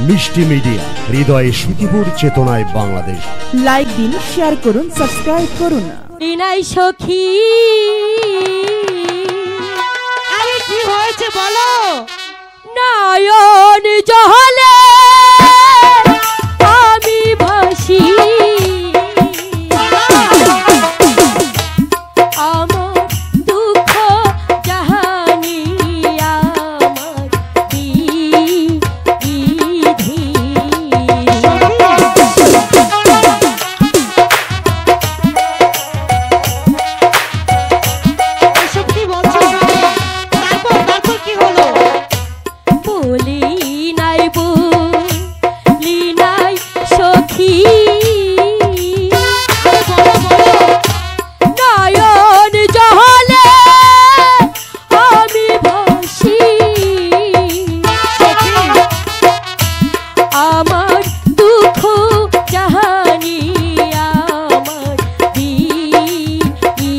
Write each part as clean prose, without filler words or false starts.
মিষ্টি মিডিয়া, হৃদয়ে সুখীপুর, চেতনায় বাংলাদেশ। লাইক দিন, শেয়ার করুন, সাবস্ক্রাইব করুন। বিনাই সখী, আরে কি হয়েছে বলো? নয়ন জহলে আমি ভাসি, আমার দুঃখ জাহানি আমার বিধি। এসব কি বলছো? তারপর কি হলো? বলি নাই বলি নাই সখী, নয়ন জহলে আমি ভাসি, আমার দুঃখ জাহানি আমার বিধি।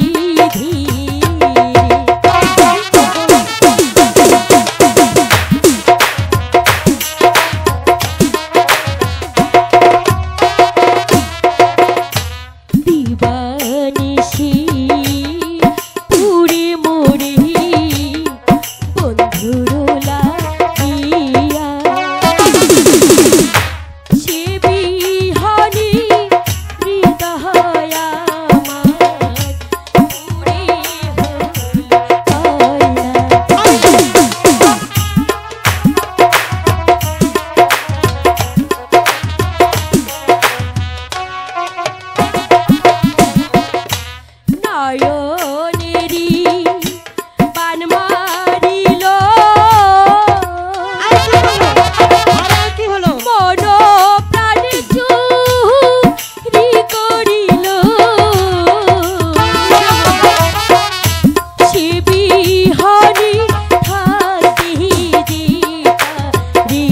দিবানিশি পুরে মোরে বন্ধুর লাগিয়া, সে বিহানি হৃদয় আমার পুরে নয়নেরি বান মারিল, কি হলো? মন প্রাণে চুরি করিল, সে বিহানি থাকি দিপারি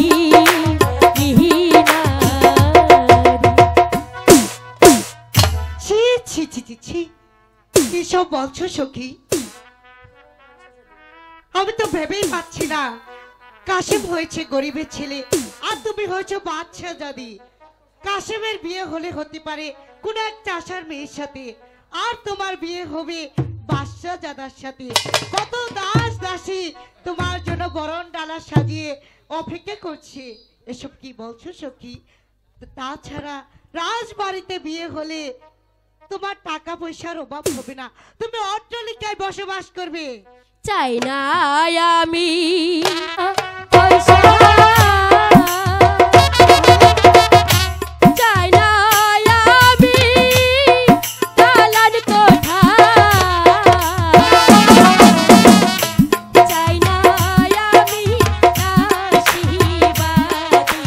ছি ছি ছি ছি ছি, কি সব বলছো সখী? আমি তো ভেবেই পাচ্ছি না। কাশিম হয়েছে গরিবের ছেলে, আর তুমি হয়েছো বাদশা জাদি। কাশিমের বিয়ে হলে হতে পারে কোন এক চাষার মেয়ের সাথে, আর তোমার বিয়ে হবে বাদশা জাদার সাথে। কত দাস দাসী তোমার জন্য বরণ ডালা সাজিয়ে অপেক্ষা করছে। এসব কি বলছো সখী? তাছাড়া রাজবাড়িতে বিয়ে হলে তোমার টাকা পয়সার অভাব হবে না, তুমি অট্টালিকায় বসবাস করবে। চাই না আমি পয়সা, চাই না আমি দালান কোঠা, চাই না আমি আশীর্বাদী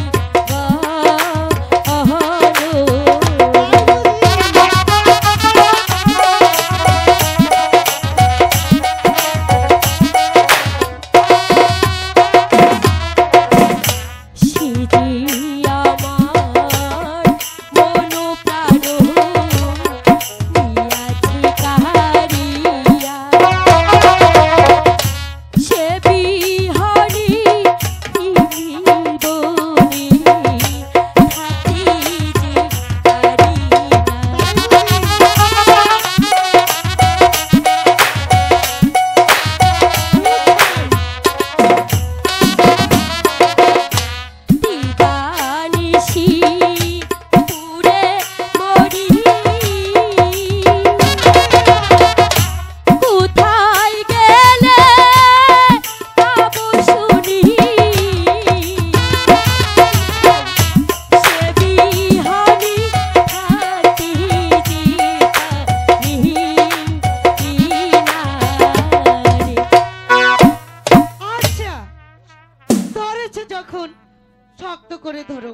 শক্ত করে ধরো,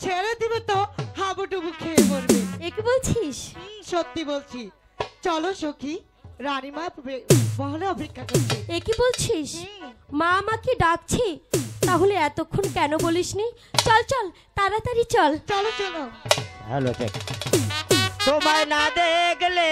ছেড়ে দিবে তো হাবুডুবু খেয়ে মরবে। কি বলছিস? সত্যি বলছি। চলো সখী, রানীমা বহলে অপেক্ষা করছে। কি বলছিস? মা আমাকে ডাকছে, তাহলে এতক্ষণ কেন বলিসনি? চল চল তাড়াতাড়ি চল। চলো চলো। হ্যালো, তোমায় না দেখলে